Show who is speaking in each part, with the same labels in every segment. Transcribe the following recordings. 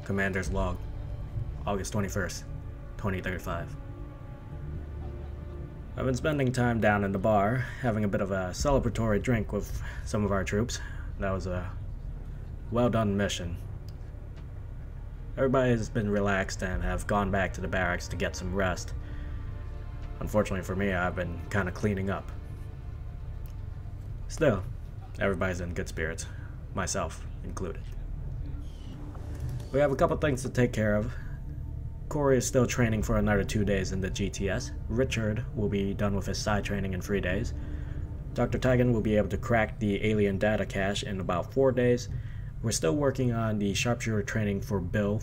Speaker 1: Commander's Log, August 21st, 2035. I've been spending time down in the bar, having a bit of a celebratory drink with some of our troops. That was a well-done mission. Everybody has been relaxed and have gone back to the barracks to get some rest. Unfortunately for me, I've been kind of cleaning up. Still, everybody's in good spirits, myself included. We have a couple things to take care of. Corey is still training for another 2 days in the GTS. Richard will be done with his side training in 3 days. Dr. Tigan will be able to crack the alien data cache in about 4 days. We're still working on the sharpshooter training for Bill.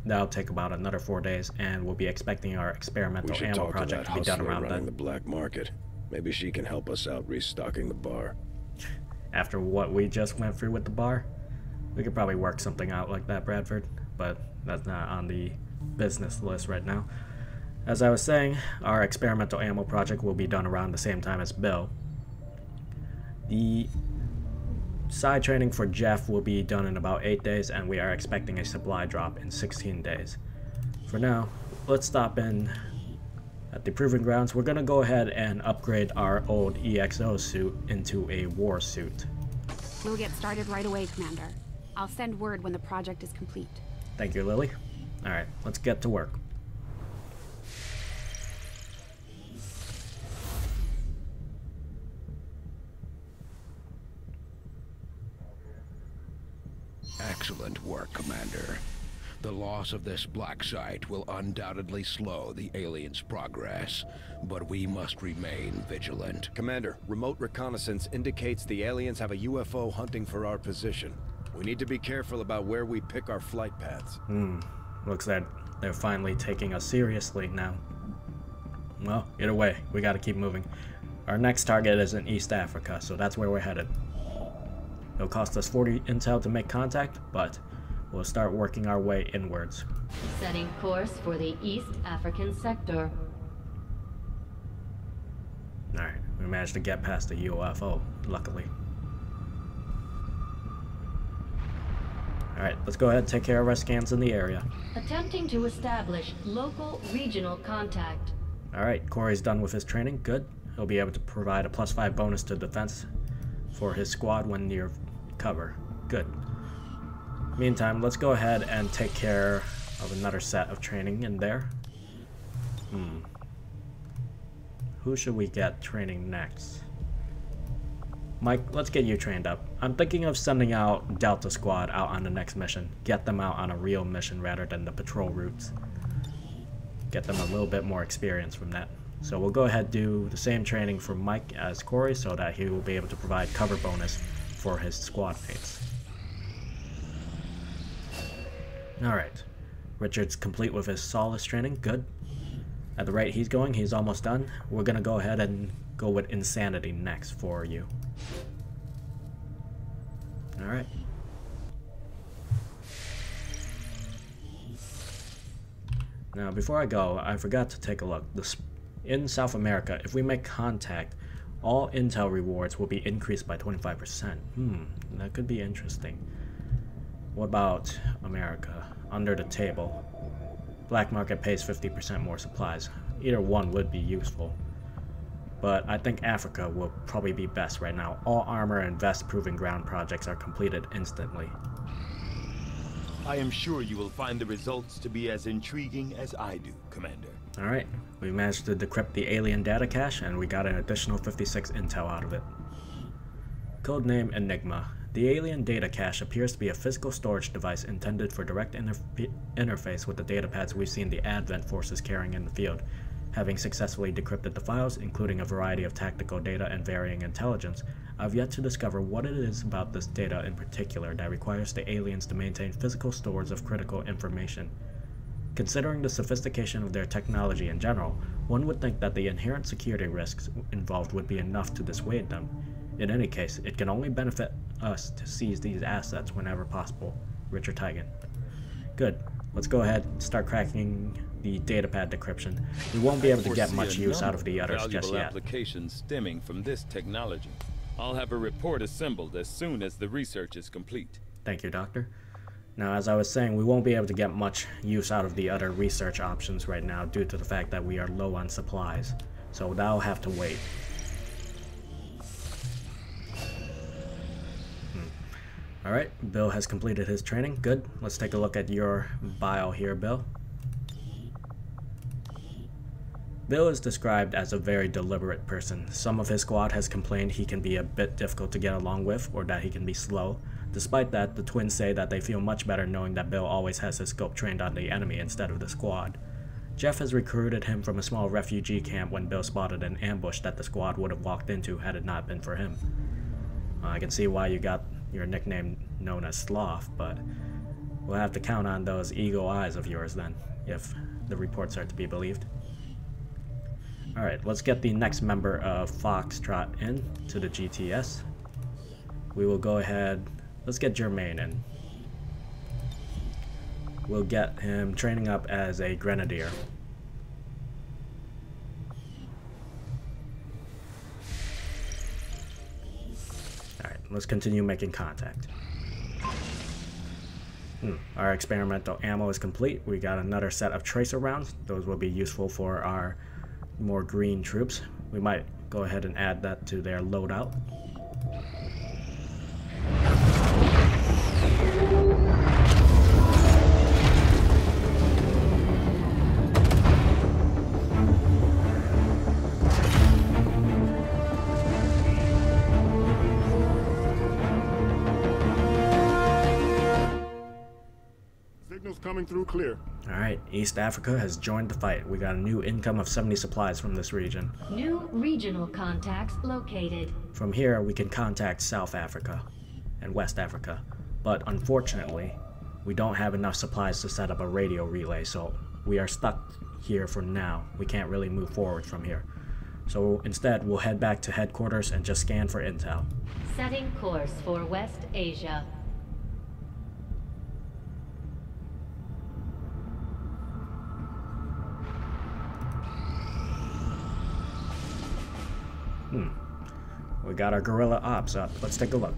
Speaker 1: That'll take about another 4 days, and we'll be expecting our experimental ammo project to be done around then.
Speaker 2: The black market. Maybe she can help us out restocking the bar.
Speaker 1: After what we just went through with the bar, we could probably work something out like that, Bradford, but that's not on the business list right now. As I was saying, our experimental ammo project will be done around the same time as Bill. The side training for Jeff will be done in about 8 days, and we are expecting a supply drop in 16 days. For now, let's stop in at the Proving Grounds. We're going to go ahead and upgrade our old EXO suit into a war suit.
Speaker 3: We'll get started right away, Commander. I'll send word when the project is complete.
Speaker 1: Thank you, Lily. Alright, let's get to work.
Speaker 4: Excellent work, Commander. The loss of this black site will undoubtedly slow the aliens' progress, but we must remain vigilant.
Speaker 5: Commander, remote reconnaissance indicates the aliens have a UFO hunting for our position. We need to be careful about where we pick our flight paths.
Speaker 1: Looks like they're finally taking us seriously now. Well, either way, we gotta keep moving. Our next target is in East Africa, so that's where we're headed. It'll cost us 40 intel to make contact, but we'll start working our way inwards.
Speaker 6: Setting course for the East African sector.
Speaker 1: Alright, we managed to get past the UFO, luckily. Alright, let's go ahead and take care of our scans in the area.
Speaker 6: Attempting to establish local regional contact.
Speaker 1: Alright, Corey's done with his training. Good. He'll be able to provide a +5 bonus to defense for his squad when near cover. Good. Meantime, let's go ahead and take care of another set of training in there. Who should we get training next? Mike, let's get you trained up. I'm thinking of sending out Delta Squad out on the next mission. Get them out on a real mission rather than the patrol routes. Get them a little bit more experience from that. So we'll go ahead and do the same training for Mike as Corey so that he will be able to provide cover bonus for his squad mates. Alright. Richard's complete with his Solace training. Good. At the rate he's going, he's almost done. We're going to go ahead and go with Insanity next for you. Alright. Now, before I go, I forgot to take a look. In South America, if we make contact, all intel rewards will be increased by 25%. That could be interesting. What about America? Under the table. Black market pays 50% more supplies. Either one would be useful. But I think Africa will probably be best right now. All armor and vest proving ground projects are completed instantly.
Speaker 7: I am sure you will find the results to be as intriguing as I do, Commander.
Speaker 1: Alright, we managed to decrypt the alien data cache and we got an additional 56 intel out of it. Codename Enigma. The alien data cache appears to be a physical storage device intended for direct interface with the datapads we've seen the Advent forces carrying in the field. Having successfully decrypted the files, including a variety of tactical data and varying intelligence, I've yet to discover what it is about this data in particular that requires the aliens to maintain physical stores of critical information. Considering the sophistication of their technology in general, one would think that the inherent security risks involved would be enough to dissuade them. In any case, it can only benefit us to seize these assets whenever possible. Richard Tigan. Good. Let's go ahead and start cracking the datapad decryption. We won't be able to get much use out of the others just yet.
Speaker 8: Applications stemming from this technology. I'll have a report assembled as soon as the research is complete.
Speaker 1: Thank you, Doctor. Now, as I was saying, we won't be able to get much use out of the other research options right now due to the fact that we are low on supplies. So that'll have to wait. Alright, Bill has completed his training. Good. Let's take a look at your bio here, Bill. Bill is described as a very deliberate person. Some of his squad has complained he can be a bit difficult to get along with, or that he can be slow. Despite that, the twins say that they feel much better knowing that Bill always has his scope trained on the enemy instead of the squad. Jeff has recruited him from a small refugee camp when Bill spotted an ambush that the squad would have walked into had it not been for him. I can see why you got your nickname known as Sloth, but we'll have to count on those eagle eyes of yours then, if the reports are to be believed. Alright, let's get the next member of Foxtrot in to the GTS. We will go ahead, let's get Jermaine in. We'll get him training up as a grenadier. Alright, let's continue making contact. Our experimental ammo is complete. We got another set of tracer rounds. Those will be useful for our more green troops. We might go ahead and add that to their loadout.
Speaker 9: Coming through clear.
Speaker 1: Alright, East Africa has joined the fight. We got a new income of 70 supplies from this region.
Speaker 6: New regional contacts located.
Speaker 1: From here, we can contact South Africa and West Africa. But unfortunately, we don't have enough supplies to set up a radio relay, so we are stuck here for now. We can't really move forward from here. So instead, we'll head back to headquarters and just scan for intel.
Speaker 6: Setting course for West Asia.
Speaker 1: We got our guerrilla ops up. Let's take a look.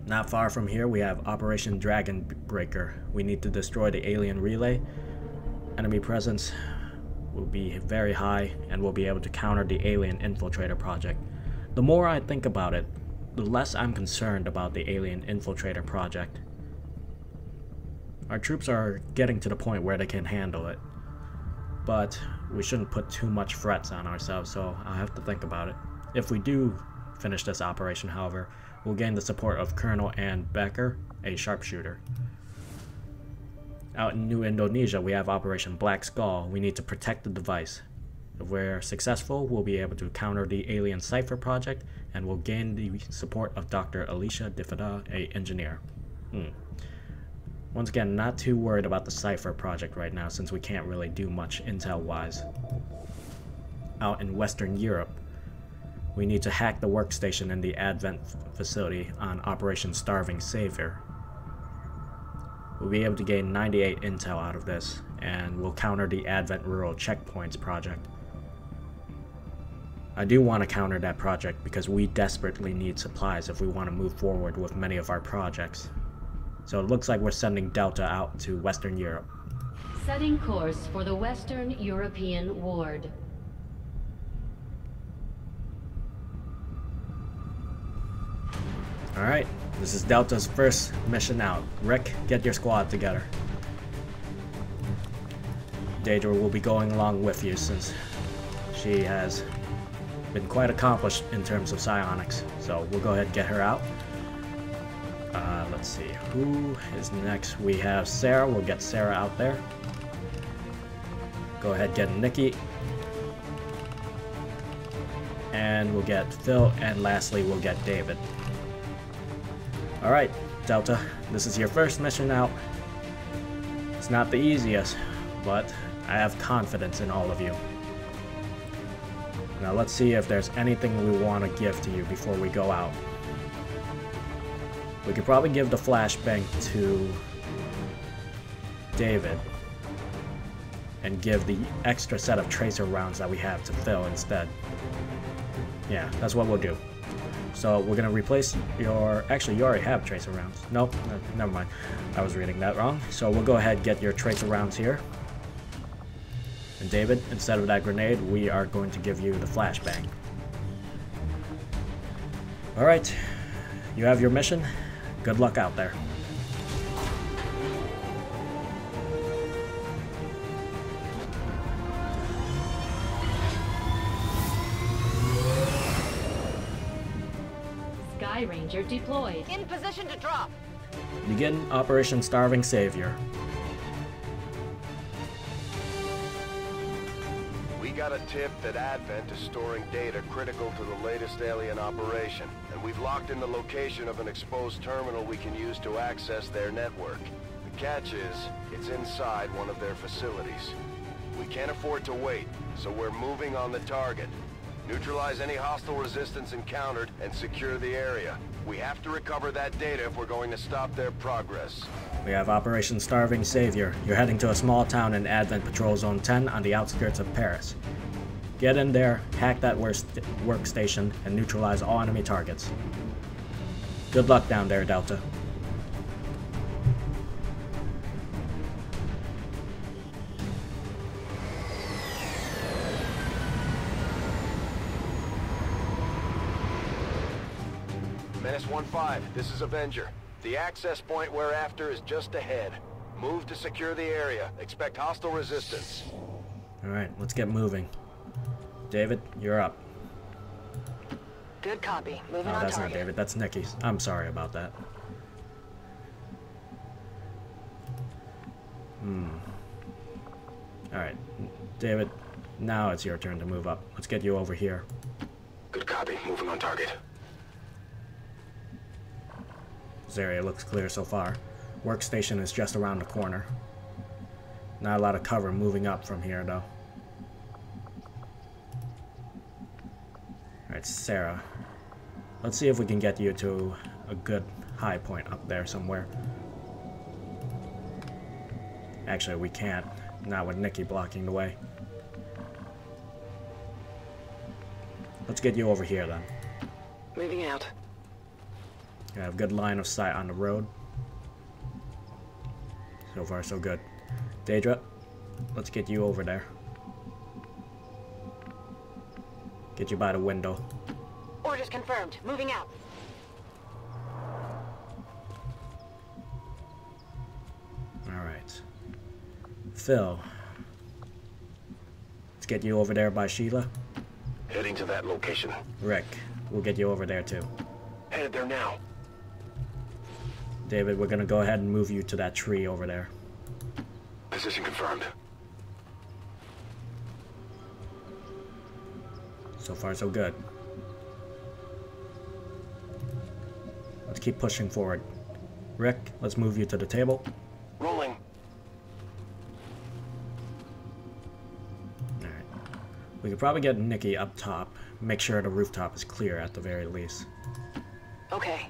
Speaker 1: Not far from here, we have Operation Dragon Breaker. We need to destroy the alien relay. Enemy presence will be very high, and we'll be able to counter the alien infiltrator project. The more I think about it, the less I'm concerned about the alien infiltrator project. Our troops are getting to the point where they can handle it, but we shouldn't put too much threats on ourselves, so I'll have to think about it. If we do finish this operation, however, we'll gain the support of Colonel Ann Becker, a sharpshooter. Out in New Indonesia, we have Operation Black Skull. We need to protect the device. If we're successful, we'll be able to counter the alien cipher project, and we'll gain the support of Dr. Alicia Difada, a engineer. Once again, not too worried about the cipher project right now, since we can't really do much intel-wise. Out in Western Europe, we need to hack the workstation in the Advent facility on Operation Starving Savior. We'll be able to gain 98 intel out of this, and we'll counter the Advent Rural Checkpoints project. I do want to counter that project because we desperately need supplies if we want to move forward with many of our projects. So it looks like we're sending Delta out to Western Europe.
Speaker 6: Setting course for the Western European Ward.
Speaker 1: Alright, this is Delta's first mission out. Rick, get your squad together. Daedra will be going along with you since she has been quite accomplished in terms of psionics. So we'll go ahead and get her out. Let's see, who is next? We have Sarah. We'll get Sarah out there. Go ahead, get Nikki. And we'll get Phil, and lastly we'll get David. Alright, Delta, this is your first mission out. It's not the easiest, but I have confidence in all of you. Now let's see if there's anything we want to give to you before we go out. We could probably give the flashbang to David and give the extra set of tracer rounds that we have to Phil instead. Yeah, that's what we'll do. So we're gonna replace your, actually you already have tracer rounds. Nope, never mind. I was reading that wrong. So we'll go ahead and get your tracer rounds here. And David, instead of that grenade, we are going to give you the flashbang. Alright, you have your mission. Good luck out there.
Speaker 6: Sky Ranger deployed.
Speaker 10: In position to drop.
Speaker 1: Begin Operation Starving Savior.
Speaker 11: We got a tip that Advent is storing data critical to the latest alien operation, and we've locked in the location of an exposed terminal we can use to access their network. The catch is, it's inside one of their facilities. We can't afford to wait, so we're moving on the target. Neutralize any hostile resistance encountered and secure the area. We have to recover that data if we're going to stop their progress.
Speaker 1: We have Operation Starving Savior. You're heading to a small town in Advent Patrol Zone 10 on the outskirts of Paris. Get in there, hack that workstation, and neutralize all enemy targets. Good luck down there, Delta.
Speaker 11: Menace 1-5, this is Avenger. The access point we're after is just ahead. Move to secure the area. Expect hostile resistance.
Speaker 1: Alright, let's get moving. David, you're up.
Speaker 10: Good copy. Moving
Speaker 1: Oh,
Speaker 10: on
Speaker 1: that's
Speaker 10: target.
Speaker 1: not David, that's Nikki's. I'm sorry about that. Alright, David, now it's your turn to move up. Let's get you over here.
Speaker 11: Good copy. Moving on target.
Speaker 1: This area looks clear so far. Workstation is just around the corner. Not a lot of cover moving up from here, though. Alright, Sarah. Let's see if we can get you to a good high point up there somewhere. Actually, we can't. Not with Nikki blocking the way. Let's get you over here, then.
Speaker 10: Moving out.
Speaker 1: You have good line of sight on the road. So far, so good. Daedra, let's get you over there. Get you by the window.
Speaker 10: Orders confirmed. Moving out.
Speaker 1: Alright. Phil. Let's get you over there by Sheila.
Speaker 11: Heading to that location.
Speaker 1: Rick, we'll get you over there too.
Speaker 11: Headed there now.
Speaker 1: David, we're gonna go ahead and move you to that tree over there.
Speaker 11: Position confirmed.
Speaker 1: So far, so good. Let's keep pushing forward. Rick, let's move you to the table.
Speaker 11: Rolling.
Speaker 1: Alright. We could probably get Nikki up top. Make sure the rooftop is clear at the very least.
Speaker 10: Okay.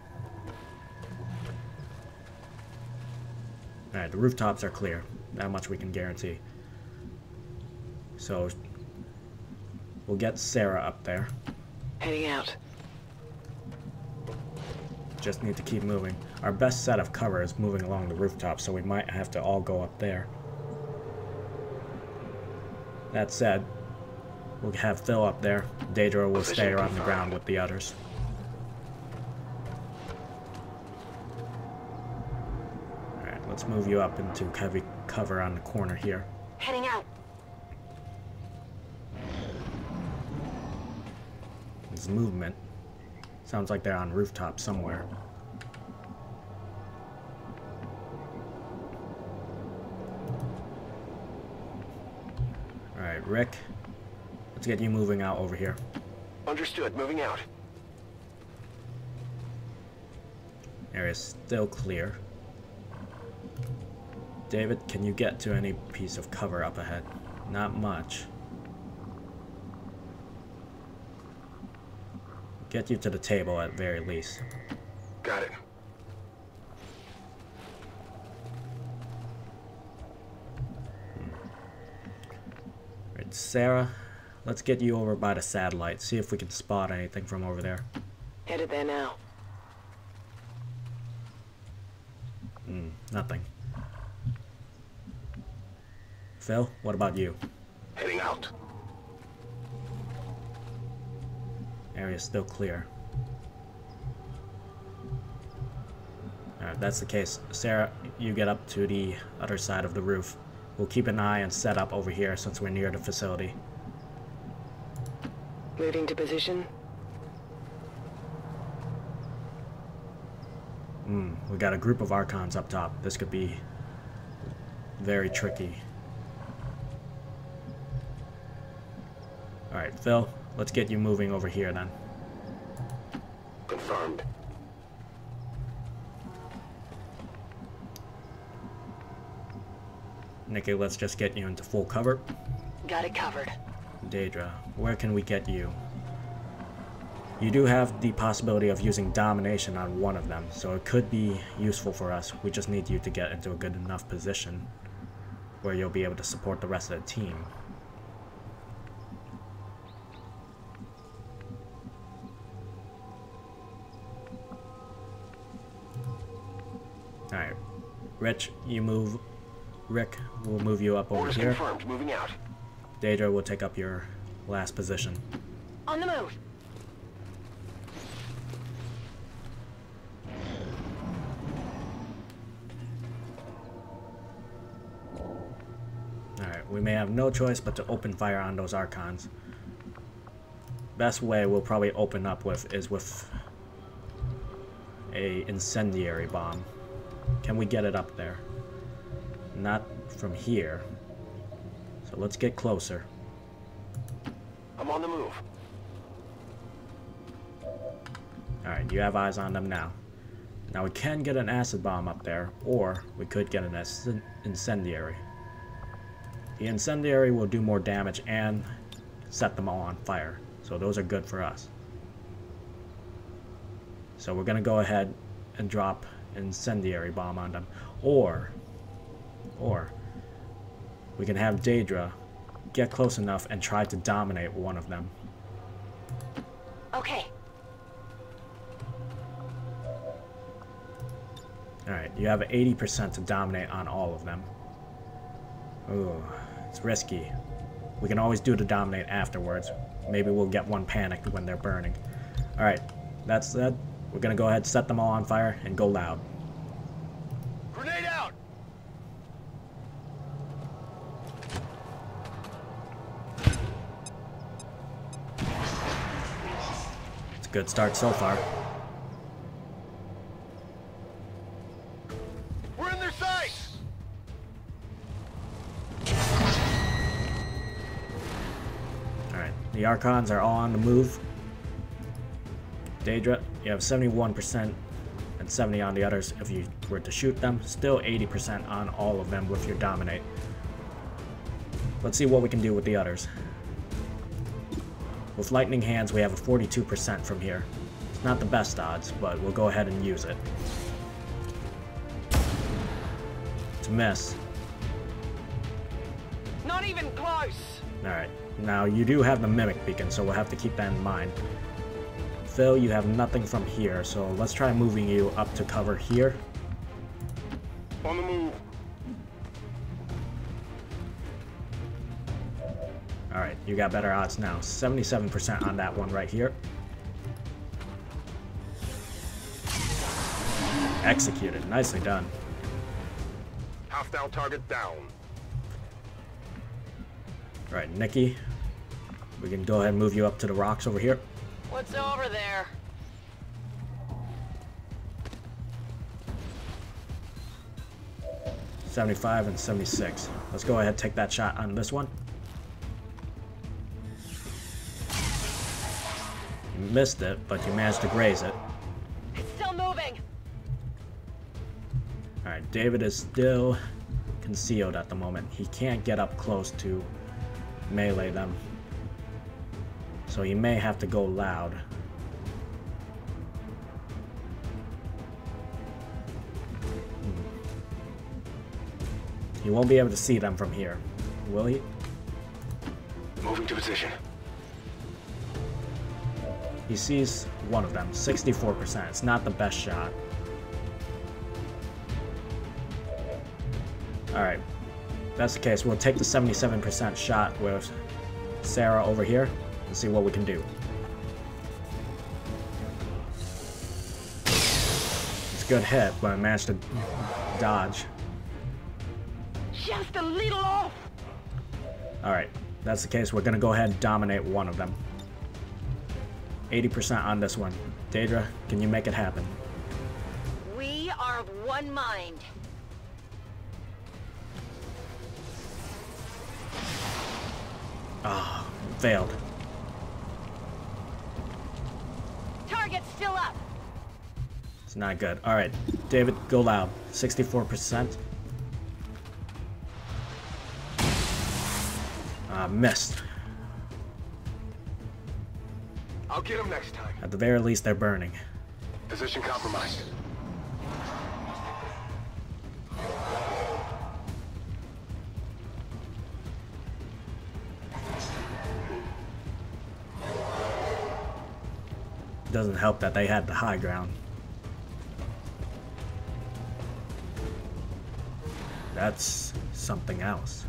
Speaker 1: Alright, the rooftops are clear. That much we can guarantee. So, we'll get Sarah up there.
Speaker 10: Heading out.
Speaker 1: Just need to keep moving. Our best set of cover is moving along the rooftop, so we might have to all go up there. That said, we'll have Phil up there. Daedra will stay on the ground with the others. Alright, let's move you up into heavy cover on the corner here.
Speaker 10: Heading out.
Speaker 1: There's movement. Sounds like they're on rooftop somewhere. Alright, Rick. Let's get you moving out over here.
Speaker 11: Understood. Moving out.
Speaker 1: Area's still clear. David, can you get to any piece of cover up ahead? Not much. Get you to the table at very least.
Speaker 11: Got it.
Speaker 1: Right, Sarah, let's get you over by the satellite. See if we can spot anything from over there.
Speaker 10: Headed there now.
Speaker 1: Nothing. Phil, what about you?
Speaker 11: Heading out.
Speaker 1: Area's still clear. Alright, that's the case. Sarah, you get up to the other side of the roof. We'll keep an eye and set up over here since we're near the facility.
Speaker 10: Moving to position.
Speaker 1: We got a group of Archons up top. This could be very tricky. Alright, Phil, let's get you moving over here then.
Speaker 11: Confirmed.
Speaker 1: Nikki, let's just get you into full cover.
Speaker 10: Got it covered.
Speaker 1: Daedra, where can we get you? You do have the possibility of using domination on one of them, so it could be useful for us. We just need you to get into a good enough position where you'll be able to support the rest of the team. Alright, Rick, we'll move you up over
Speaker 11: Orders
Speaker 1: here.
Speaker 11: confirmed. Moving out.
Speaker 1: Daedra will take up your last position.
Speaker 10: On the move.
Speaker 1: Alright, we may have no choice but to open fire on those Archons. Best way we'll probably open up with is with a incendiary bomb. Can we get it up there? Not from here. So let's get closer.
Speaker 11: I'm on the move.
Speaker 1: Alright, you have eyes on them now. Now we can get an acid bomb up there, or we could get an incendiary. The incendiary will do more damage and set them all on fire. So those are good for us. So we're going to go ahead and drop an incendiary bomb on them. Or we can have Daedra get close enough and try to dominate one of them.
Speaker 10: Okay.
Speaker 1: Alright, you have 80% to dominate on all of them. Ooh, it's risky. We can always do the dominate afterwards. Maybe we'll get one panicked when they're burning. Alright, that's that. We're gonna go ahead, set them all on fire, and go loud.
Speaker 11: Grenade out!
Speaker 1: It's a good start so far.
Speaker 11: We're in their sights!
Speaker 1: Alright, the Archons are all on the move. Daedra, you have 71% and 70 on the others if you were to shoot them. Still 80% on all of them with your dominate. Let's see what we can do with the others. With lightning hands, we have a 42% from here. It's not the best odds, but we'll go ahead and use it. To miss.
Speaker 10: Not even close.
Speaker 1: Alright, now you do have the mimic beacon, so we'll have to keep that in mind. Phil, you have nothing from here, so let's try moving you up to cover here.
Speaker 11: On the move.
Speaker 1: Alright, you got better odds now. 77% on that one right here. Executed. Nicely done.
Speaker 11: Hostile target down.
Speaker 1: Alright, Nikki. We can go ahead and move you up to the rocks over here.
Speaker 10: What's over there?
Speaker 1: $75 and $76. Let's go ahead and take that shot on this one. You missed it, but you managed to graze it.
Speaker 10: It's still moving.
Speaker 1: Alright, David is still concealed at the moment. He can't get up close to melee them. So he may have to go loud. He won't be able to see them from here, will he?
Speaker 11: Moving to position.
Speaker 1: He sees one of them, 64%. It's not the best shot. Alright, if that's the case, we'll take the 77% shot with Sarah over here and see what we can do. It's a good hit, but I managed to dodge.
Speaker 10: Just a little off.
Speaker 1: Alright, that's the case. We're gonna go ahead and dominate one of them. 80% on this one. Daedra, can you make it happen?
Speaker 10: We are of one mind.
Speaker 1: Ah, failed.
Speaker 10: Target's still up.
Speaker 1: It's not good. Alright, David, go loud. 64%. Missed.
Speaker 11: I'll get him next time.
Speaker 1: At the very least, they're burning.
Speaker 11: Position compromised.
Speaker 1: Doesn't help that they had the high ground. That's something else.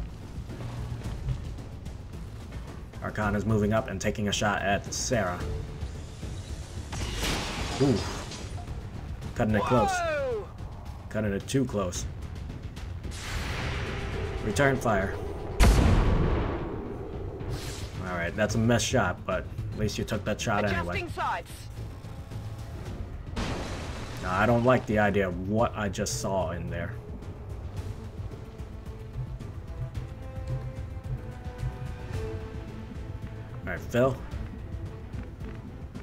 Speaker 1: Archon is moving up and taking a shot at Sarah. Ooh. Cutting it close. Cutting it too close. Return fire. Alright, that's a missed shot, but at least you took that shot anyway. No, I don't like the idea of what I just saw in there. Alright, Phil.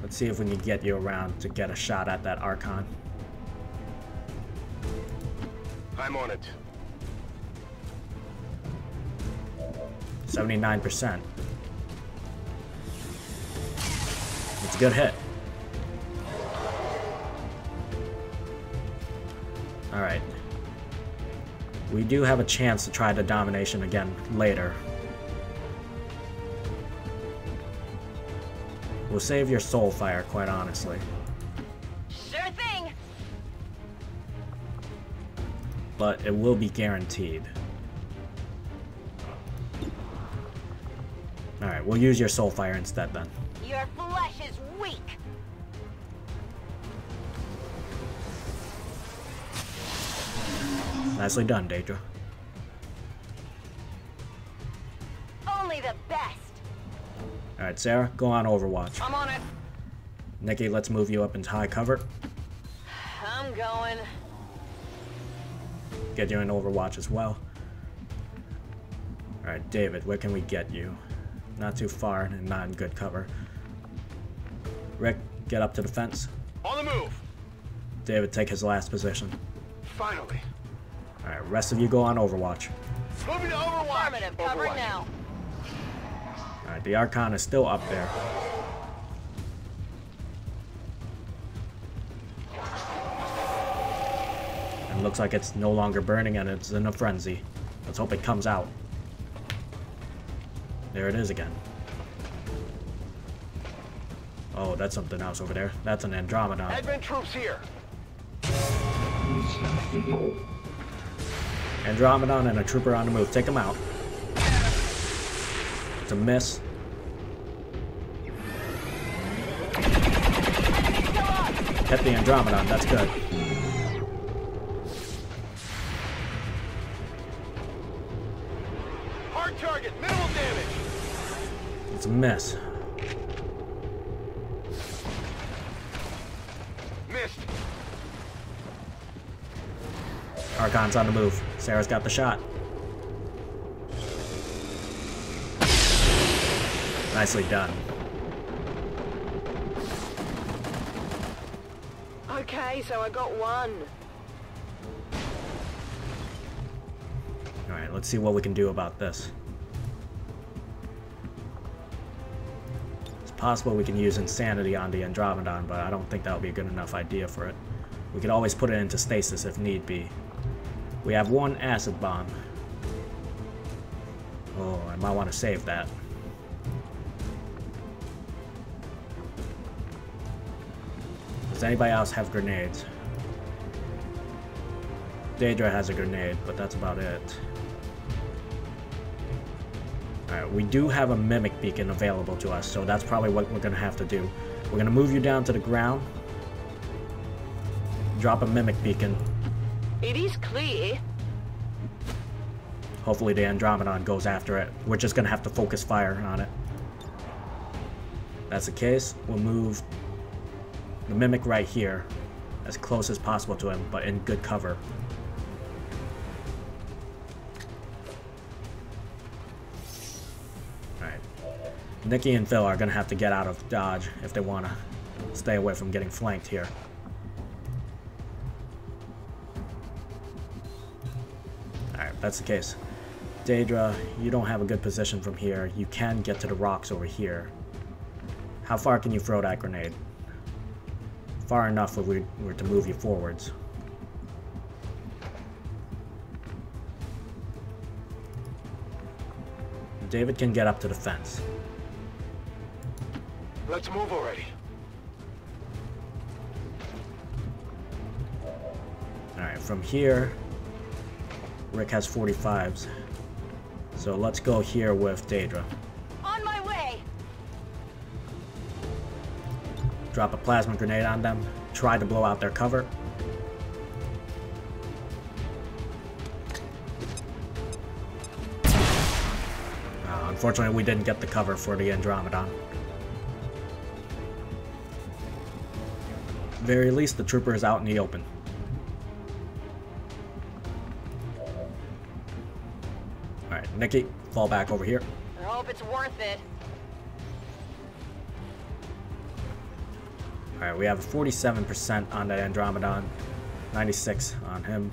Speaker 1: Let's see if we can get you around to get a shot at that Archon.
Speaker 11: I'm on it.
Speaker 1: 79%. It's a good hit. Alright. We do have a chance to try the domination again later. We'll save your soul fire, quite honestly.
Speaker 10: Sure thing.
Speaker 1: But it will be guaranteed. Alright, we'll use your soul fire instead then.
Speaker 10: Your flesh is weak.
Speaker 1: Nicely done, Daedra.
Speaker 10: Only the best.
Speaker 1: Alright, Sarah, go on Overwatch.
Speaker 10: I'm on it.
Speaker 1: Nikki, let's move you up into high cover.
Speaker 10: I'm going.
Speaker 1: Get you in Overwatch as well. Alright, David, where can we get you? Not too far and not in good cover. Rick, get up to the fence.
Speaker 11: On the move.
Speaker 1: David, take his last position.
Speaker 11: Finally.
Speaker 1: Alright, rest of you go on Overwatch.
Speaker 11: Moving to Overwatch.
Speaker 10: Affirmative. Covering now.
Speaker 1: Alright, the Archon is still up there. And it looks like it's no longer burning and it's in a frenzy. Let's hope it comes out. There it is again. Oh, that's something else over there. That's an Andromedon.
Speaker 11: Advent troops here.
Speaker 1: Andromedon and a trooper on the move. Take them out. It's a miss. Hit the Andromedon. That's good.
Speaker 11: Hard target. Minimal damage.
Speaker 1: It's a miss.
Speaker 11: Missed.
Speaker 1: Archon's on the move. Sarah's got the shot. Nicely done.
Speaker 10: Okay, so I got one.
Speaker 1: Alright, let's see what we can do about this. It's possible we can use Insanity on the Andromedon, but I don't think that would be a good enough idea for it. We could always put it into stasis if need be. We have one acid bomb. Oh, I might want to save that. Does anybody else have grenades? Daedra has a grenade, but that's about it. Alright, we do have a mimic beacon available to us, so that's probably what we're going to have to do. We're going to move you down to the ground. Drop a mimic beacon.
Speaker 10: It is clear.
Speaker 1: Hopefully the Andromedon goes after it. We're just going to have to focus fire on it. If that's the case, we'll move the mimic right here, as close as possible to him, but in good cover. Alright. Nikki and Phil are going to have to get out of dodge if they want to stay away from getting flanked here. Alright, that's the case. Daedra, you don't have a good position from here. You can get to the rocks over here. How far can you throw that grenade? Far enough if we were to move you forwards. David can get up to the fence.
Speaker 11: Let's move already.
Speaker 1: Alright, from here, Rick has 45s. So let's go here with Daedra.
Speaker 10: On my way.
Speaker 1: Drop a plasma grenade on them. Try to blow out their cover. Unfortunately, we didn't get the cover for the Andromedon. Very least, the trooper is out in the open. Alright, Nikki, fall back over here.
Speaker 10: I hope it's worth it.
Speaker 1: Alright, we have 47% on that Andromedon, 96 on him.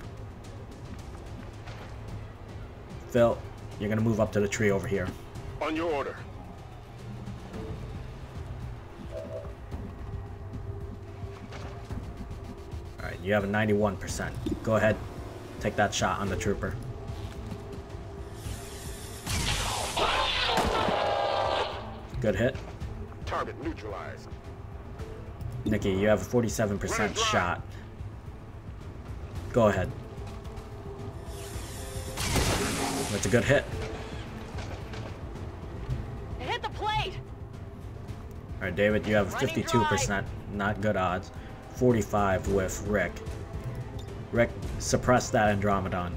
Speaker 1: Phil, you're gonna move up to the tree over here.
Speaker 9: On your order.
Speaker 1: Alright, you have a 91%. Go ahead, take that shot on the trooper. Good hit.
Speaker 9: Target neutralized.
Speaker 1: Nikki, you have a 47% shot. Go ahead. That's a good hit.
Speaker 10: It hit the plate.
Speaker 1: Alright, David, you have 52%. Not good odds. 45 with Rick. Rick, suppress that Andromedon.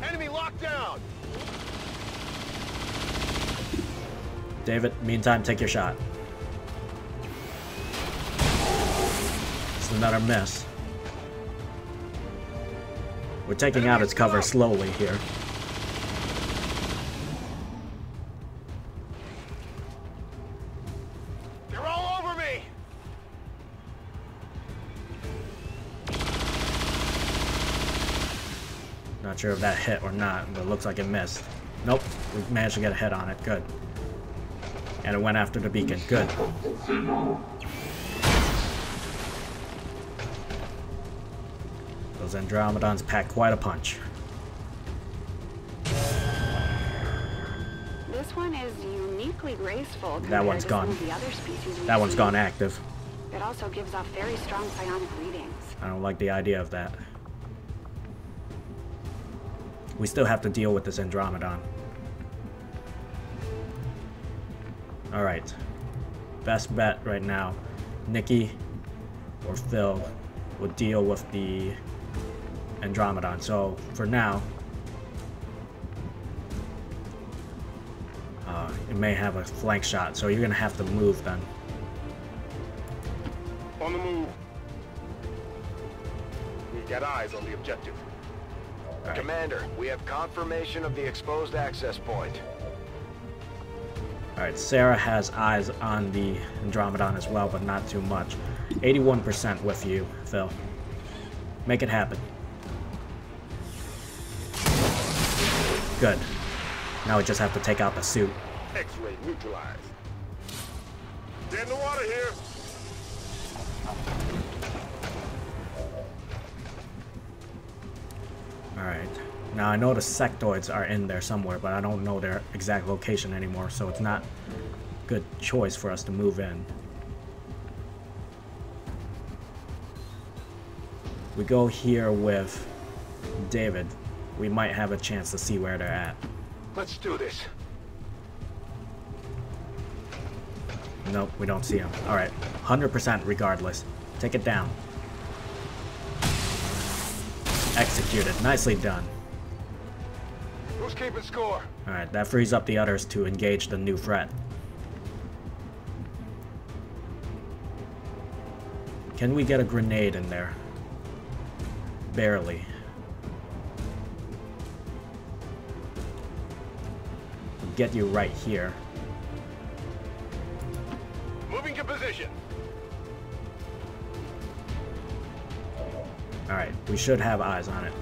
Speaker 9: Enemy locked down.
Speaker 1: David, meantime, take your shot. It's another miss. We're taking out its cover slowly here.
Speaker 9: They're all over me.
Speaker 1: Not sure if that hit or not, but it looks like it missed. Nope, we managed to get a hit on it. Good. And it went after the beacon. Good. Those Andromedons pack quite a punch.
Speaker 3: This one is uniquely graceful.
Speaker 1: That one's gone.
Speaker 3: The other species
Speaker 1: That one's gone active.
Speaker 3: It also gives off very strong psionic readings.
Speaker 1: I don't like the idea of that. We still have to deal with this Andromedon. Alright. Best bet right now. Nikki or Phil will deal with the Andromedon. So, for now, it may have a flank shot, so you're going to have to move then.
Speaker 9: On the move. We've got eyes on the objective.
Speaker 1: Right.
Speaker 11: Commander, we have confirmation of the exposed access point.
Speaker 1: Alright, Sarah has eyes on the Andromedon as well, but not too much. 81% with you, Phil. Make it happen. Good. Now we just have to take out the suit.
Speaker 9: X-ray neutralized. Get in the water here.
Speaker 1: Alright. Now I know the sectoids are in there somewhere, but I don't know their exact location anymore, so it's not good choice for us to move in. We go here with David. We might have a chance to see where they're at.
Speaker 11: Let's do this.
Speaker 1: Nope, we don't see him. Alright, 100% regardless. Take it down. Executed. Nicely done.
Speaker 11: Who's keeping score?
Speaker 1: Alright, that frees up the others to engage the new threat. Can we get a grenade in there? Barely. We'll get you right here.
Speaker 11: Moving to position.
Speaker 1: Alright, we should have eyes on it.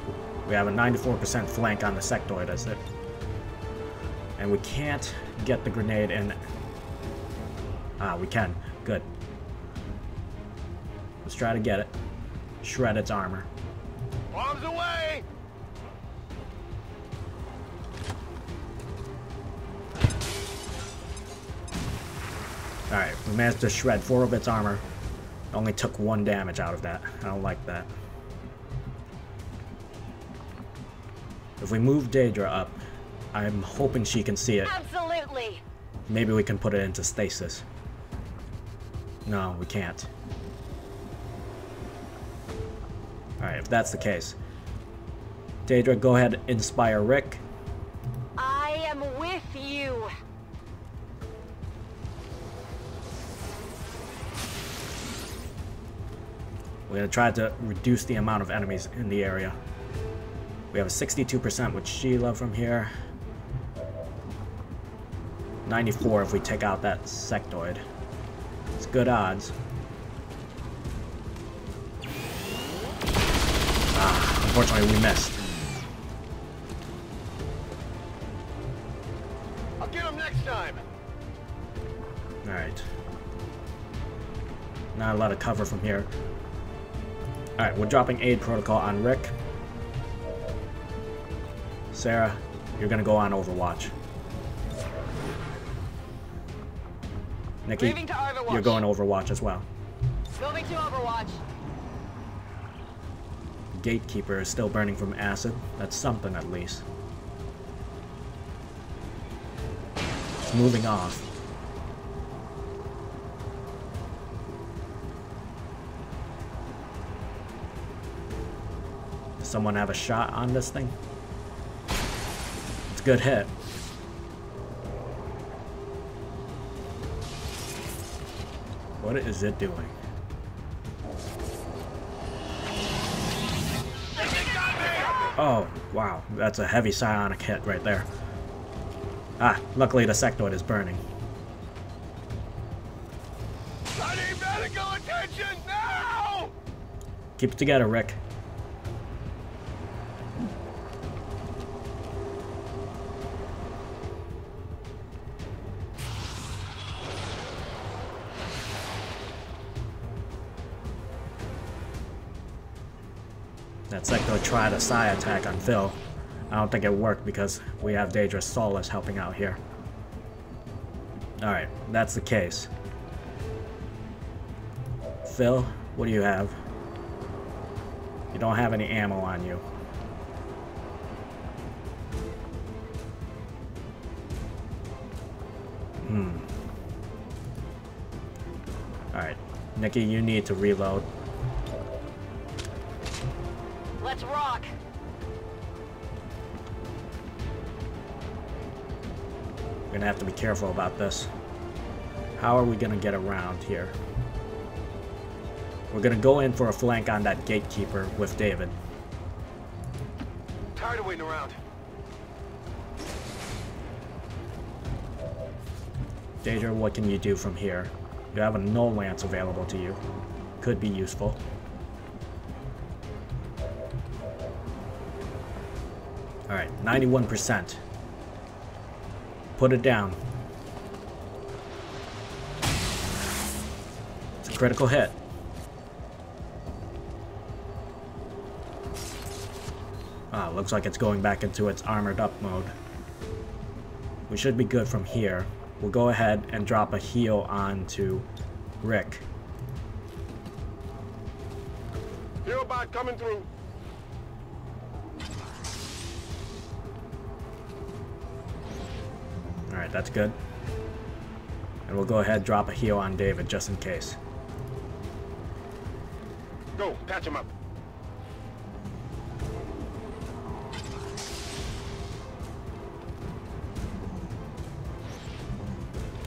Speaker 1: We have a 94% flank on the sectoid as it. And we can't get the grenade in. Ah, we can. Good. Let's try to get it. Shred its armor.
Speaker 11: Bombs away!
Speaker 1: Alright, we managed to shred 4 of its armor. Only took 1 damage out of that. I don't like that. If we move Daedra up, I'm hoping she can see it.
Speaker 10: Absolutely.
Speaker 1: Maybe we can put it into stasis. No, we can't. Alright, if that's the case. Daedra, go ahead and inspire Rick.
Speaker 10: I am with you.
Speaker 1: We're going to try to reduce the amount of enemies in the area. We have a 62% with Sheila from here. 94 if we take out that sectoid. It's good odds. Ah, unfortunately we missed.
Speaker 11: I'll get him next time.
Speaker 1: Alright. Not a lot of cover from here. Alright, we're dropping aid protocol on Rick. Sarah, you're gonna go on Overwatch. Nikki,
Speaker 10: Moving to Overwatch.
Speaker 1: you're going Overwatch as well.
Speaker 10: Moving to Overwatch.
Speaker 1: Gatekeeper is still burning from acid. That's something at least. It's moving off. Does someone have a shot on this thing? It's a good hit. What is it doing? Oh, wow. That's a heavy psionic hit right there. Ah, luckily the sectoid is burning.
Speaker 11: I need medical attention now!
Speaker 1: Keep it together, Rick. That sectoid tried a psi attack on Phil. I don't think it worked because we have Daedra Solace helping out here. Alright, that's the case. Phil, what do you have? You don't have any ammo on you. Alright, Nikki, you need to reload.
Speaker 10: Let's rock.
Speaker 1: We're gonna have to be careful about this. How are we gonna get around here? We're gonna go in for a flank on that gatekeeper with David.
Speaker 11: Tired of waiting around.
Speaker 1: Daedra, what can you do from here? You have a null lance available to you. Could be useful. Alright, 91%. Put it down. It's a critical hit. Ah, looks like it's going back into its armored up mode. We should be good from here. we'll go ahead and drop a heal onto Rick.
Speaker 9: Heal bot coming through.
Speaker 1: Alright, that's good. And we'll go ahead and drop a heal on David just in case.
Speaker 9: Go, patch him up.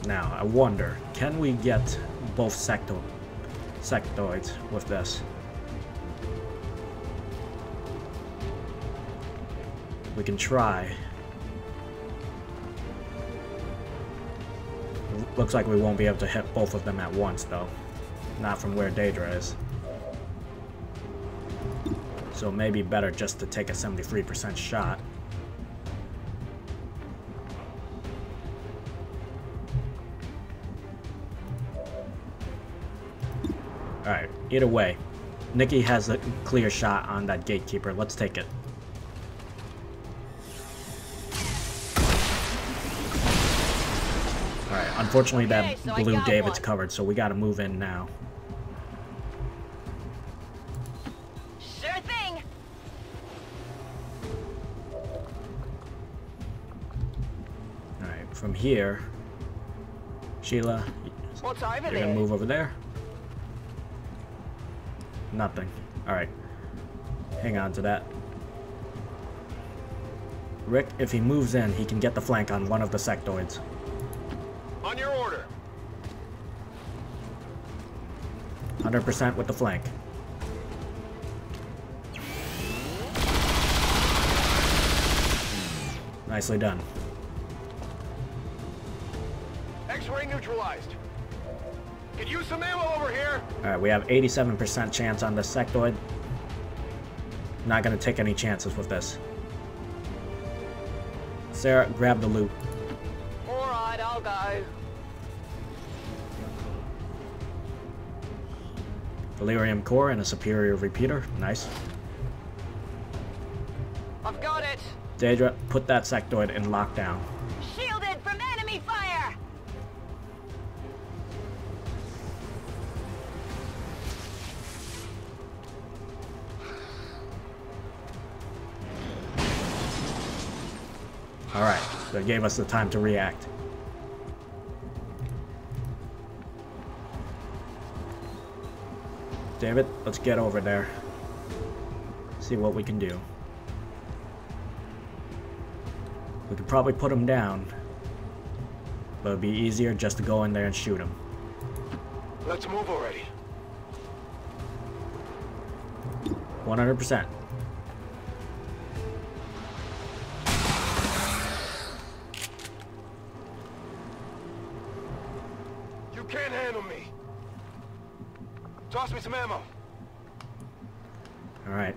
Speaker 1: Now, I wonder, can we get both sectoids with this? We can try. Looks like we won't be able to hit both of them at once, though. Not from where Daedra is. So it may be better just to take a 73% shot. Alright, either way, Nikki has a clear shot on that gatekeeper. Let's take it. Alright, unfortunately that blew David's covered, so we gotta move in now.
Speaker 10: Sure thing.
Speaker 1: Alright, from here, Sheila,
Speaker 10: What's over
Speaker 1: you're
Speaker 10: there?
Speaker 1: gonna move over there. Nothing. Alright. Hang on to that. Rick, if he moves in, he can get the flank on one of the sectoids.
Speaker 9: On your order.
Speaker 1: 100% with the flank. Nicely done.
Speaker 9: X-ray neutralized. Could use some ammo over here.
Speaker 1: Alright, we have 87% chance on this sectoid. Not gonna take any chances with this. Sarah, grab the loot.
Speaker 10: Alright, I'll go.
Speaker 1: Delirium core and a superior repeater. Nice.
Speaker 10: I've got it.
Speaker 1: Daedra, put that sectoid in lockdown.
Speaker 10: Shielded from enemy fire.
Speaker 1: Alright, that gave us the time to react. David, let's get over there. See what we can do. We could probably put him down, but it'd be easier just to go in there and shoot him.
Speaker 9: Let's move already.
Speaker 1: 100%.
Speaker 9: You can't handle me. Toss me some ammo.
Speaker 1: Alright.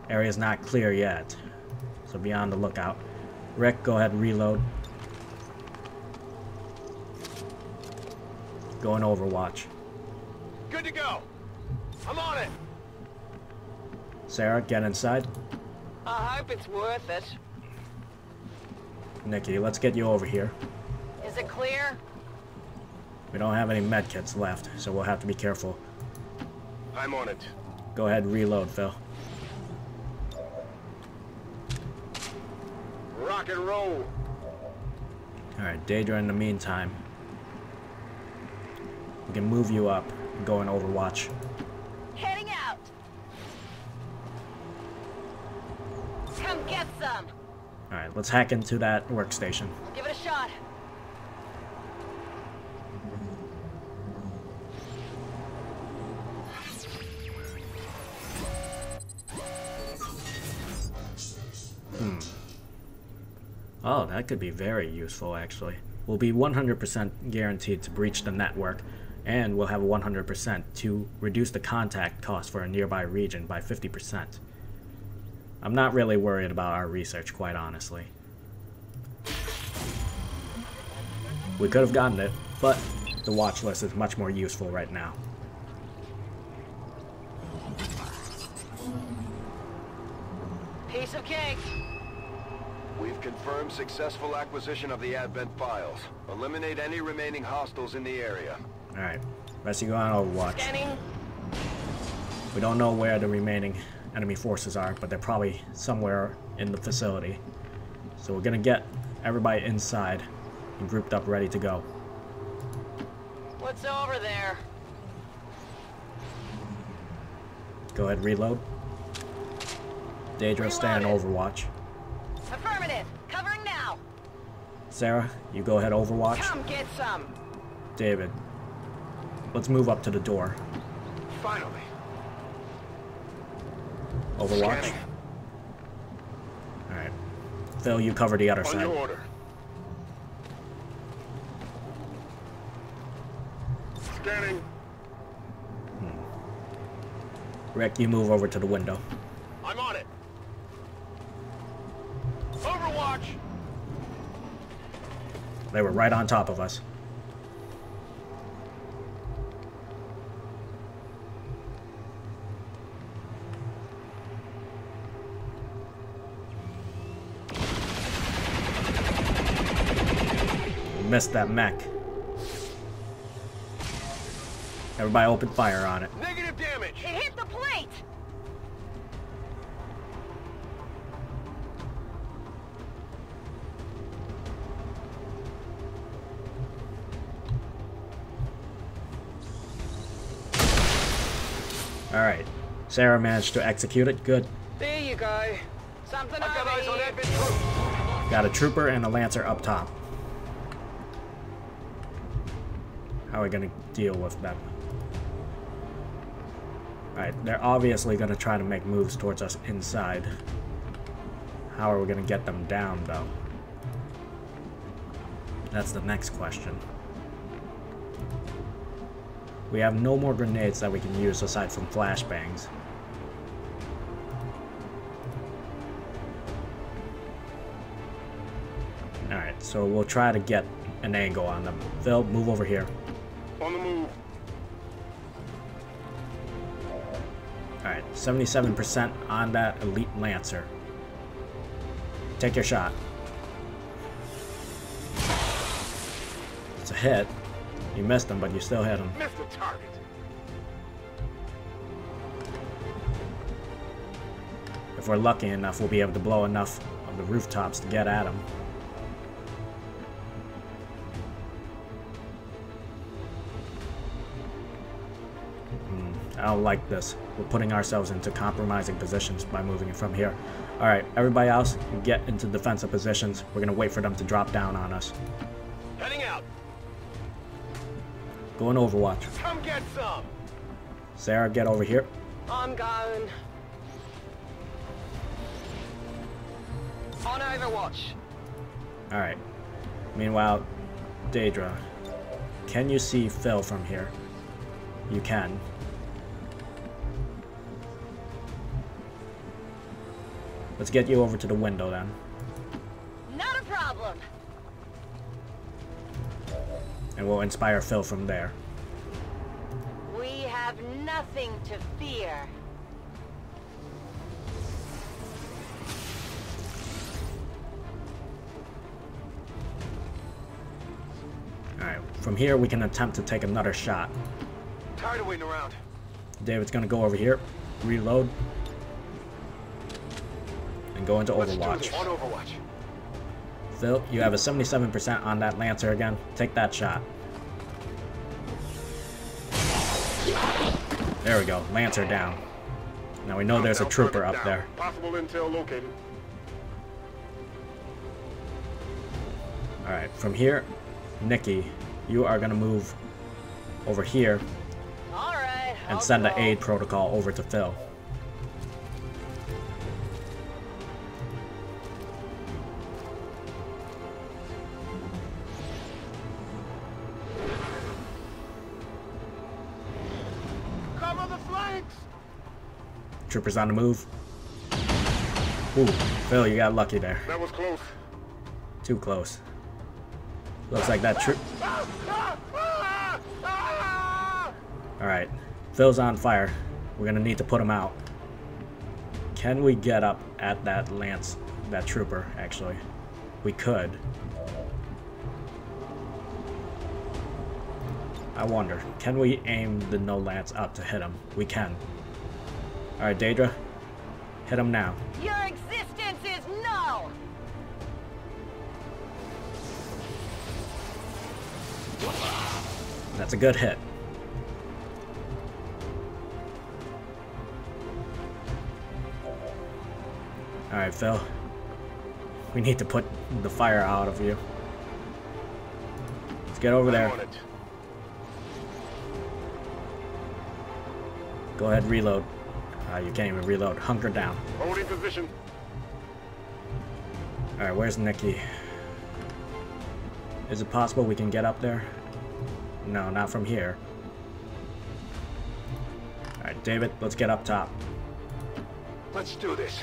Speaker 1: Area's not clear yet, so be on the lookout. Rick, go ahead and reload. Go in Overwatch.
Speaker 9: Good to go. I'm on it.
Speaker 1: Sarah, get inside.
Speaker 10: I hope it's worth it.
Speaker 1: Nikki, let's get you over here.
Speaker 10: Is it clear?
Speaker 1: We don't have any medkits left, so we'll have to be careful.
Speaker 9: I'm on it.
Speaker 1: Go ahead and reload, Phil.
Speaker 9: Rock and roll.
Speaker 1: Alright, Daedra, in the meantime, we can move you up and go in Overwatch.
Speaker 10: Heading out. Come get some.
Speaker 1: Alright, let's hack into that workstation.
Speaker 10: Give it a shot.
Speaker 1: Oh, that could be very useful, actually. We'll be 100% guaranteed to breach the network, and we'll have 100% to reduce the contact cost for a nearby region by 50%. I'm not really worried about our research, quite honestly. We could have gotten it, but the watch list is much more useful right now.
Speaker 10: Piece of cake.
Speaker 11: We've confirmed successful acquisition of the Advent files. Eliminate any remaining hostiles in the area.
Speaker 1: Alright, rest of you on Overwatch.
Speaker 10: Scanning.
Speaker 1: We don't know where the remaining enemy forces are, but they're probably somewhere in the facility. So we're gonna get everybody inside and grouped up, ready to go.
Speaker 10: What's over there?
Speaker 1: Go ahead, reload. Daedra, stay on Overwatch.
Speaker 10: Affirmative. Covering now.
Speaker 1: Sarah, you go ahead, Overwatch.
Speaker 10: Come get some.
Speaker 1: David, let's move up to the door.
Speaker 11: Finally.
Speaker 1: Overwatch. Alright. Phil, you cover the other side.
Speaker 9: On your order. Scanning.
Speaker 1: Rick, you move over to the window.
Speaker 9: I'm on it. Overwatch.
Speaker 1: They were right on top of us. Missed that mech. Everybody open fire on it.
Speaker 9: Negative damage.
Speaker 10: It hit the plate.
Speaker 1: Alright. Sarah managed to execute it. Good.
Speaker 10: There you go. Something
Speaker 9: I've got
Speaker 10: over
Speaker 9: eyes on
Speaker 10: here.
Speaker 9: Advent troops.
Speaker 1: Got a trooper and a lancer up top. How are we gonna deal with them? Alright, they're obviously gonna try to make moves towards us inside. How are we gonna get them down, though? That's the next question. We have no more grenades that we can use aside from flashbangs. Alright, so we'll try to get an angle on them. Phil, move over here.
Speaker 9: On the move.
Speaker 1: Alright, 77% on that elite lancer. Take your shot. It's a hit. You missed him, but you still hit him.
Speaker 9: Missed the target.
Speaker 1: If we're lucky enough, we'll be able to blow enough of the rooftops to get at him. I don't like this. We're putting ourselves into compromising positions by moving from here. Alright, everybody else, get into defensive positions. We're gonna wait for them to drop down on us.
Speaker 9: Heading out.
Speaker 1: Go in Overwatch.
Speaker 9: Come get some.
Speaker 1: Sarah, get over here.
Speaker 10: I'm going. On Overwatch.
Speaker 1: Alright. Meanwhile, Daedra, can you see Phil from here? You can. Let's get you over to the window then.
Speaker 10: Not a problem.
Speaker 1: And we'll inspire Phil from there.
Speaker 10: We have nothing to fear.
Speaker 1: Alright, from here we can attempt to take another shot.
Speaker 9: Tired of waiting around.
Speaker 1: David's gonna go over here, reload, and go into Overwatch.
Speaker 9: On Overwatch.
Speaker 1: Phil, you have a 77% on that Lancer again. Take that shot. There we go, Lancer down. Now we know there's a trooper up there.
Speaker 9: Possible intel located.
Speaker 1: Alright, from here, Nikki, you are gonna move over here and send the aid protocol over to Phil.
Speaker 9: Cover the flanks.
Speaker 1: Troopers on the move. Ooh, Phil, you got lucky there.
Speaker 9: That was close.
Speaker 1: Too close. Looks like that troop. Alright, Phil's on fire. We're gonna need to put him out. Can we get up at that Lance, that trooper, actually? We could. I wonder, can we aim the no Lance up to hit him? We can. Alright, Daedra, hit him now.
Speaker 10: Your existence is null!
Speaker 1: That's a good hit. Alright, Phil. We need to put the fire out of you. Let's get over there. Go ahead, reload. You can't even reload. Hunker down.
Speaker 9: Holding position.
Speaker 1: Alright, where's Nikki? Is it possible we can get up there? No, not from here. Alright, David, let's get up top.
Speaker 11: Let's do this.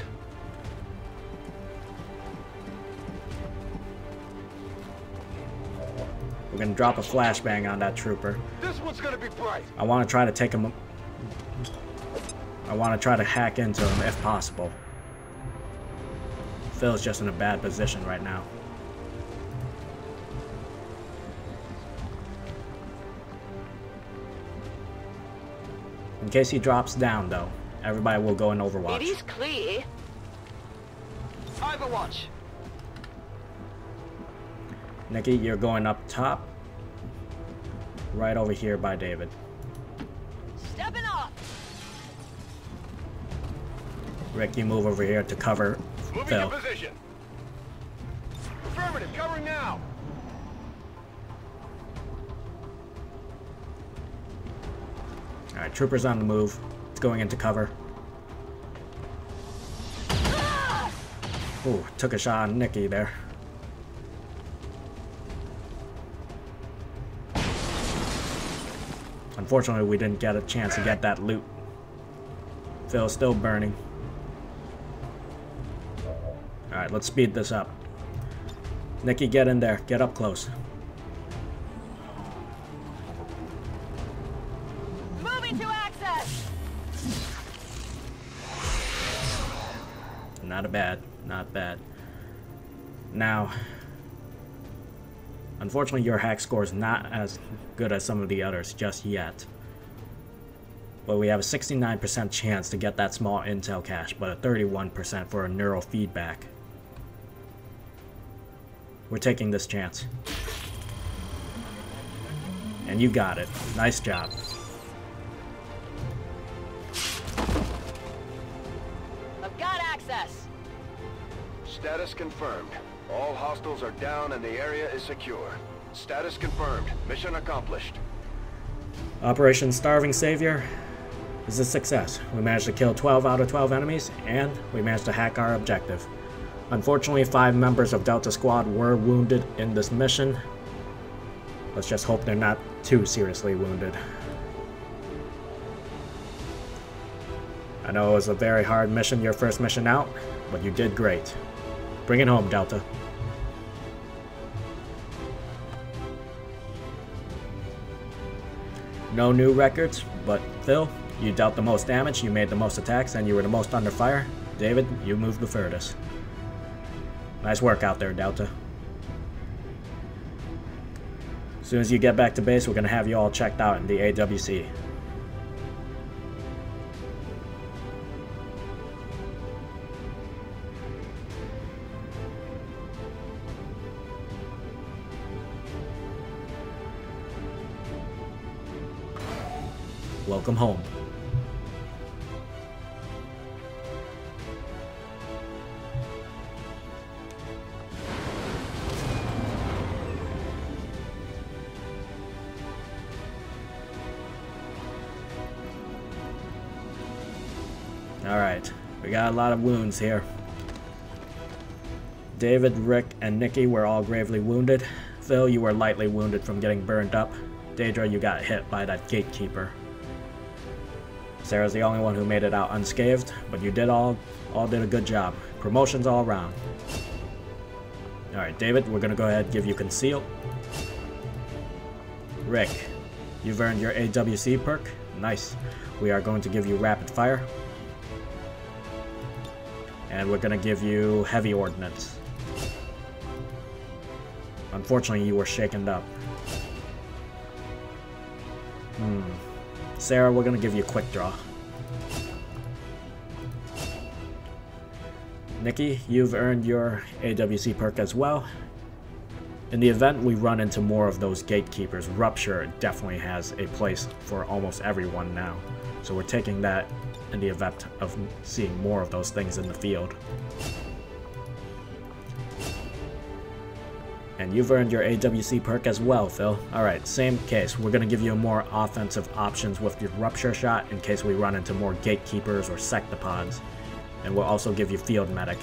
Speaker 1: We're gonna drop a flashbang on that trooper.
Speaker 11: This one's gonna be bright.
Speaker 1: I want to try to take him. I want to try to hack into him if possible. Phil's just in a bad position right now. In case he drops down, though, everybody will go in Overwatch.
Speaker 10: It is clear. Overwatch.
Speaker 1: Nikki, you're going up top. Right over here by David.
Speaker 10: Stepping up.
Speaker 1: Rick, you move over here to cover Phil.
Speaker 11: Moving to position. Affirmative, covering now.
Speaker 1: Alright, troopers on the move. It's going into cover. Ooh, took a shot on Nikki there. Unfortunately, we didn't get a chance to get that loot. Phil's still burning. Alright, let's speed this up. Nikki, get in there. Get up close.
Speaker 10: Moving to access.
Speaker 1: Not bad. Not bad. Now, unfortunately, your hack score is not as good as some of the others just yet. But we have a 69% chance to get that small intel cache, but a 31% for a neural feedback. We're taking this chance. And you got it. Nice job.
Speaker 10: I've got access.
Speaker 11: Status confirmed. All hostiles are down and the area is secure. Status confirmed. Mission accomplished.
Speaker 1: Operation Starving Savior is a success. We managed to kill 12 out of 12 enemies, and we managed to hack our objective. Unfortunately, 5 members of Delta Squad were wounded in this mission. Let's just hope they're not too seriously wounded. I know it was a very hard mission, your first mission out, but you did great. Bring it home, Delta. No new records, but Phil, you dealt the most damage, you made the most attacks, and you were the most under fire. David, you moved the furthest. Nice work out there, Delta. As soon as you get back to base, we're going to have you all checked out in the AWC. Welcome home. Alright, we got a lot of wounds here. David, Rick, and Nikki were all gravely wounded. Phil, you were lightly wounded from getting burned up. Daedra, you got hit by that gatekeeper. Sarah's the only one who made it out unscathed, but you did all did a good job. Promotions all around. Alright, David, we're gonna go ahead and give you Conceal. Rick, you've earned your AWC perk. Nice. We are going to give you Rapid Fire. And we're gonna give you heavy ordnance. Unfortunately, you were shaken up. Sarah, we're gonna give you quick draw. Nikki, you've earned your AWC perk as well. In the event we run into more of those gatekeepers, Rupture definitely has a place for almost everyone now. So we're taking that in the event of seeing more of those things in the field. And you've earned your AWC perk as well, Phil. Alright, same case. We're going to give you more offensive options with your Rupture shot in case we run into more gatekeepers or sectopods. And we'll also give you Field Medic.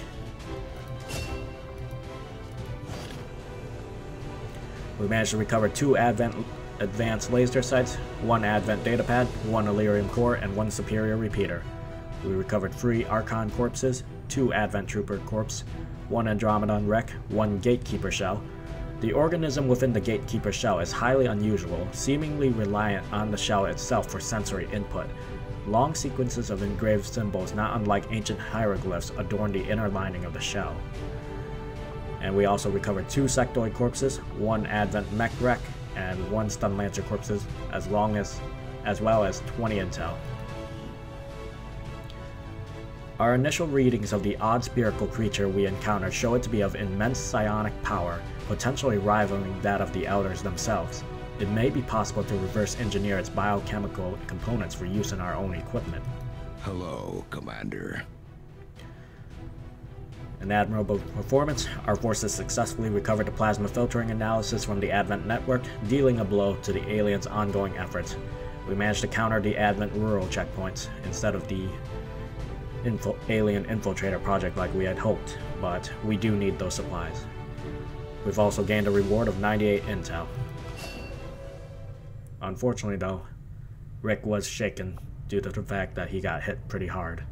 Speaker 1: We managed to recover 2 advanced laser sights, 1 Advent datapad, 1 Elerium core, and 1 Superior repeater. We recovered 3 Archon corpses, 2 Advent Trooper corpse, 1 Andromedon wreck, 1 Gatekeeper shell. The organism within the Gatekeeper shell is highly unusual, seemingly reliant on the shell itself for sensory input. Long sequences of engraved symbols, not unlike ancient hieroglyphs, adorn the inner lining of the shell. And we also recovered 2 sectoid corpses, 1 Advent mech wreck, and 1 Stun Lancer corpses, as well as 20 intel. Our initial readings of the odd spherical creature we encountered show it to be of immense psionic power, potentially rivaling that of the Elders themselves. It may be possible to reverse engineer its biochemical components for use in our own equipment.
Speaker 4: Hello, Commander.
Speaker 1: An admirable performance, our forces successfully recovered the plasma filtering analysis from the Advent network, dealing a blow to the aliens' ongoing efforts. We managed to counter the Advent rural checkpoints instead of the alien infiltrator project like we had hoped, but we do need those supplies. We've also gained a reward of 98 intel. Unfortunately though, Rick was shaken due to the fact that he got hit pretty hard.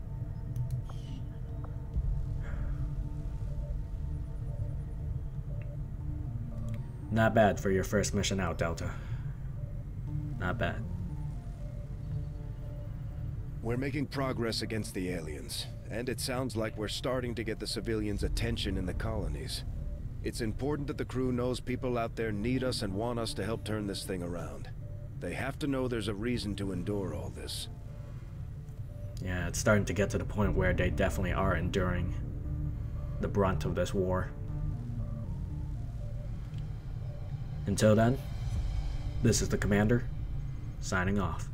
Speaker 1: Not bad for your first mission out, Delta. Not bad.
Speaker 5: We're making progress against the aliens, and it sounds like we're starting to get the civilians' attention in the colonies. It's important that the crew knows people out there need us and want us to help turn this thing around. They have to know there's a reason to endure all this.
Speaker 1: Yeah, it's starting to get to the point where they definitely are enduring the brunt of this war. Until then, this is the Commander, signing off.